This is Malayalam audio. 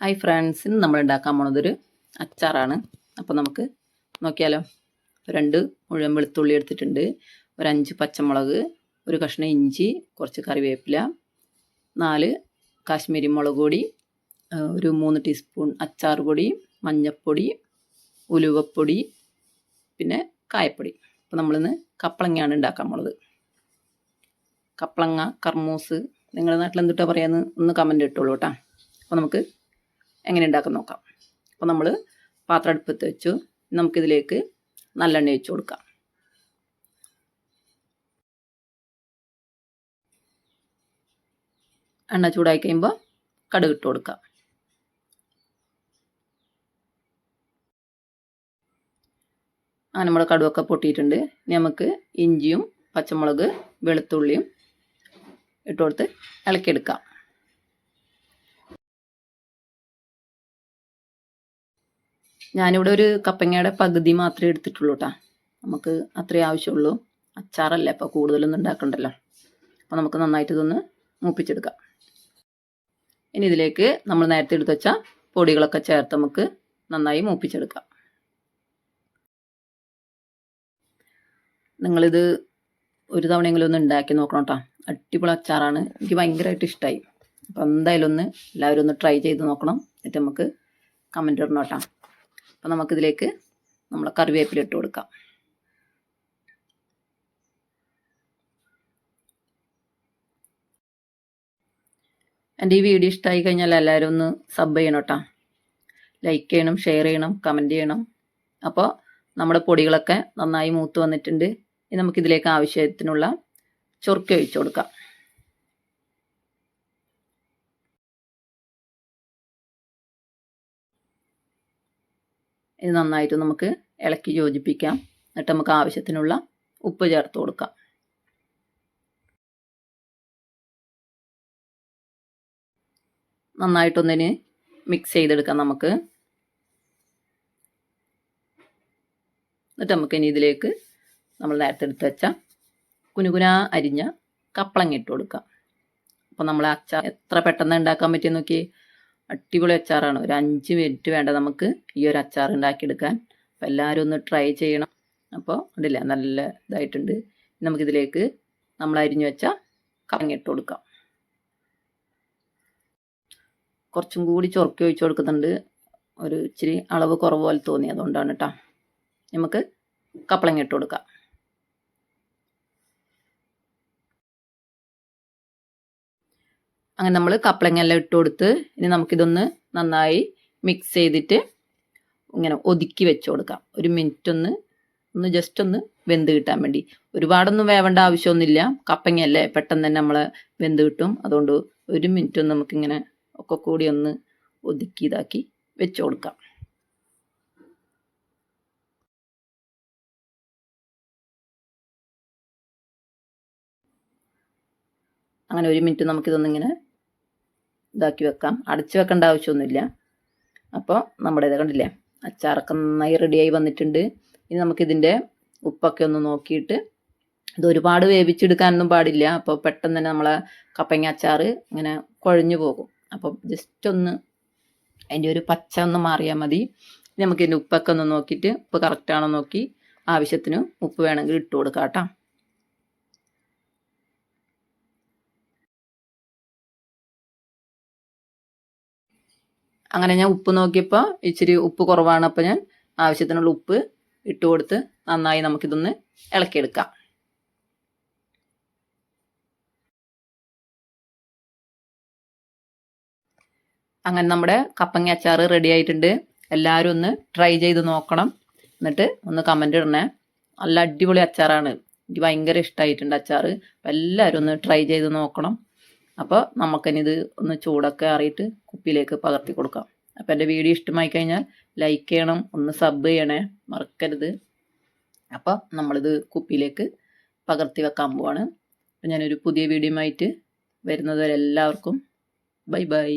ഹായ് ഫ്രണ്ട്സ്, ഇന്ന് നമ്മൾ ഉണ്ടാക്കാൻ പോണതൊരു അച്ചാറാണ്. അപ്പോൾ നമുക്ക് നോക്കിയാലോ. 2 മുഴുവൻ വെളുത്തുള്ളി എടുത്തിട്ടുണ്ട്, ഒരു 5 പച്ചമുളക്, ഒരു കഷ്ണം ഇഞ്ചി, കുറച്ച് കറിവേപ്പില, 4 കാശ്മീരി മുളക് പൊടി, ഒരു 3 ടീസ്പൂൺ അച്ചാർ പൊടി, മഞ്ഞൾപ്പൊടി, ഉലുവപ്പൊടി, പിന്നെ കായപ്പൊടി. അപ്പോൾ നമ്മളിന്ന് കപ്പളങ്ങയാണ് ഉണ്ടാക്കാൻ പോണത്. കപ്പളങ്ങ, കർമൂസ്, നിങ്ങളുടെ നാട്ടിൽ എന്തിട്ടാ പറയാമെന്ന് ഒന്ന് കമൻറ്റ് ഇട്ടോളൂ കേട്ടോ. അപ്പോൾ നമുക്ക് എങ്ങനെ ഉണ്ടാക്കാൻ നോക്കാം. അപ്പോൾ നമ്മൾ പാത്രം അടുപ്പത്ത് വെച്ചു. നമുക്കിതിലേക്ക് നല്ലെണ്ണ ഒഴിച്ച് കൊടുക്കാം. എണ്ണ ചൂടായി കഴിയുമ്പോൾ കടുക് ഇട്ട് കൊടുക്കാം. അങ്ങനെ നമ്മുടെ കടുവൊക്കെ പൊട്ടിയിട്ടുണ്ട്. ഇനി നമുക്ക് ഇഞ്ചിയും പച്ചമുളക് വെളുത്തുള്ളിയും ഇട്ട് കൊടുത്ത് ഇളക്കിയെടുക്കാം. ഞാനിവിടെ ഒരു കപ്പങ്ങയുടെ പകുതി മാത്രമേ എടുത്തിട്ടുള്ളൂ കേട്ടോ. നമുക്ക് അത്രേ ആവശ്യമുള്ളൂ. അച്ചാറല്ലേ, അപ്പോൾ കൂടുതലൊന്നും ഉണ്ടാക്കണ്ടല്ലോ. അപ്പോൾ നമുക്ക് നന്നായിട്ട് ഇതൊന്ന് മൂപ്പിച്ചെടുക്കാം. ഇനി ഇതിലേക്ക് നമ്മൾ നേരത്തെ എടുത്ത് വെച്ച പൊടികളൊക്കെ ചേർത്ത് നമുക്ക് നന്നായി മൂപ്പിച്ചെടുക്കാം. നിങ്ങളിത് ഒരു തവണയെങ്കിലും ഒന്ന് ഉണ്ടാക്കി നോക്കണം കേട്ടോ. അടിപൊളി അച്ചാറാണ്. എനിക്ക് ഭയങ്കരമായിട്ട് ഇഷ്ടമായി. അപ്പോൾ എന്തായാലും എല്ലാവരും ഒന്ന് ട്രൈ ചെയ്ത് നോക്കണം. എന്നിട്ട് നമുക്ക് കമൻറ്റ് ഇടണം കേട്ടോ. അപ്പോൾ നമുക്കിതിലേക്ക് നമ്മൾ കറിവേപ്പില ഇട്ട് കൊടുക്കാം. എൻ്റെ ഈ വീഡിയോ ഇഷ്ടമായി കഴിഞ്ഞാൽ എല്ലാവരും ഒന്ന് സബ് ചെയ്യണം കേട്ടോ. ലൈക്ക് ചെയ്യണം, ഷെയർ ചെയ്യണം, കമൻറ്റ് ചെയ്യണം. അപ്പോൾ നമ്മുടെ പൊടികളൊക്കെ നന്നായി മൂത്ത് വന്നിട്ടുണ്ട്. ഇനി നമുക്കിതിലേക്ക് ആവശ്യത്തിനുള്ള ചൊറുക്ക ഒഴിച്ചു കൊടുക്കാം. ഇത് നന്നായിട്ട് നമുക്ക് ഇളക്കി യോജിപ്പിക്കാം. എന്നിട്ട് നമുക്ക് ആവശ്യത്തിനുള്ള ഉപ്പ് ചേർത്ത് കൊടുക്കാം. നന്നായിട്ടൊന്നിന് മിക്സ് ചെയ്തെടുക്കാം നമുക്ക്. എന്നിട്ട് നമുക്ക് ഇനി ഇതിലേക്ക് നമ്മൾ നേരത്തെ എടുത്ത് വെച്ച കുനുകുന അരിഞ്ഞ കപ്പളങ്ങ ഇട്ട് കൊടുക്കാം. അപ്പോൾ നമ്മൾ അച്ചാർ എത്ര പെട്ടെന്ന് ഉണ്ടാക്കാൻ പറ്റിയ നോക്കി. അടിപൊളി അച്ചാറാണ്. ഒരു 5 മിനിറ്റ് വേണ്ട നമുക്ക് ഈ ഒരു അച്ചാർ ഉണ്ടാക്കിയെടുക്കാൻ. അപ്പോൾ എല്ലാവരും ഒന്ന് ട്രൈ ചെയ്യണം. അപ്പോൾ അതില്ല, നല്ല ഇതായിട്ടുണ്ട്. നമുക്കിതിലേക്ക് നമ്മൾ അരിഞ്ഞു വെച്ച കപ്പങ്ങ ഇട്ട് കൊടുക്കാം. കുറച്ചും കൂടി ചൊറുക്കി ഒഴിച്ച് കൊടുക്കുന്നുണ്ട്. ഒരു ഇച്ചിരി അളവ് കുറവ് പോലെ തോന്നി, അതുകൊണ്ടാണ് കേട്ടോ. നമുക്ക് കപ്പളങ്ങ ഇട്ട് കൊടുക്കാം. അങ്ങനെ നമ്മൾ കപ്പളങ്ങ എല്ലാം ഇട്ട് കൊടുത്ത് ഇനി നമുക്കിതൊന്ന് നന്നായി മിക്സ് ചെയ്തിട്ട് ഇങ്ങനെ ഒതുക്കി വെച്ച് കൊടുക്കാം. ഒരു മിനിറ്റ് ഒന്ന് ജസ്റ്റ് ഒന്ന് വെന്ത് കിട്ടാൻ വേണ്ടി. ഒരുപാടൊന്നും വേവേണ്ട ആവശ്യമൊന്നുമില്ല. കപ്പങ്ങയല്ലേ, പെട്ടെന്ന് തന്നെ നമ്മൾ വെന്ത് കിട്ടും. അതുകൊണ്ട് ഒരു മിനിറ്റ് ഒന്ന് നമുക്കിങ്ങനെ ഒക്കെ കൂടി ഒന്ന് ഒതുക്കി ഇതാക്കി വെച്ച് കൊടുക്കാം. അങ്ങനെ ഒരു മിനിറ്റ് നമുക്കിതൊന്നിങ്ങനെ ഇതാക്കി വെക്കാം. അടച്ചു വെക്കേണ്ട ആവശ്യമൊന്നുമില്ല. അപ്പോൾ നമ്മുടെ ഇത് കണ്ടില്ലേ, അച്ചാറൊക്കെ നന്നായി റെഡിയായി വന്നിട്ടുണ്ട്. ഇനി നമുക്കിതിൻ്റെ ഉപ്പൊക്കെ ഒന്ന് നോക്കിയിട്ട്, ഇത് ഒരുപാട് വേവിച്ചെടുക്കാനൊന്നും പാടില്ല. അപ്പോൾ പെട്ടെന്ന് തന്നെ നമ്മളെ കപ്പങ്ങ അച്ചാർ ഇങ്ങനെ കുഴഞ്ഞു പോകും. അപ്പോൾ ജസ്റ്റ് ഒന്ന് അതിൻ്റെ ഒരു പച്ച ഒന്ന് മാറിയാൽ മതി. ഇനി നമുക്കിതിൻ്റെ ഉപ്പൊക്കെ ഒന്ന് നോക്കിയിട്ട് ഉപ്പ് കറക്റ്റാണോ നോക്കി ആവശ്യത്തിന് ഉപ്പ് വേണമെങ്കിൽ ഇട്ട് കൊടുക്കാം കേട്ടോ. അങ്ങനെ ഞാൻ ഉപ്പ് നോക്കിയപ്പോൾ ഇച്ചിരി ഉപ്പ് കുറവാണ്. അപ്പോൾ ഞാൻ ആവശ്യത്തിനുള്ള ഉപ്പ് ഇട്ട് കൊടുത്ത് നന്നായി നമുക്കിതൊന്ന് ഇളക്കിയെടുക്കാം. അങ്ങനെ നമ്മുടെ കപ്പങ്ങ അച്ചാർ റെഡി ആയിട്ടുണ്ട്. എല്ലാവരും ഒന്ന് ട്രൈ ചെയ്ത് നോക്കണം. എന്നിട്ട് ഒന്ന് കമൻ്റ് ഇടണേ. നല്ല അടിപൊളി അച്ചാറാണ്. എനിക്ക് ഭയങ്കര ഇഷ്ടമായിട്ടുണ്ട് അച്ചാർ. അപ്പോൾ എല്ലാവരും ഒന്ന് ട്രൈ ചെയ്ത് നോക്കണം. അപ്പോൾ നമുക്കിനിത് ഒന്ന് ചൂടൊക്കെ ആറിയിട്ട് കുപ്പിയിലേക്ക് പകർത്തി കൊടുക്കാം. അപ്പോൾ എൻ്റെ വീഡിയോ ഇഷ്ടമായി കഴിഞ്ഞാൽ ലൈക്ക് ചെയ്യണം, ഒന്ന് സബ് ചെയ്യണേ, മറക്കരുത്. അപ്പോൾ നമ്മളിത് കുപ്പിയിലേക്ക് പകർത്തി വെക്കാൻ പോവാണ്. അപ്പോൾ ഞാനൊരു പുതിയ വീഡിയോ ആയിട്ട് വരുന്നത് വരെ എല്ലാവർക്കും ബൈ ബൈ.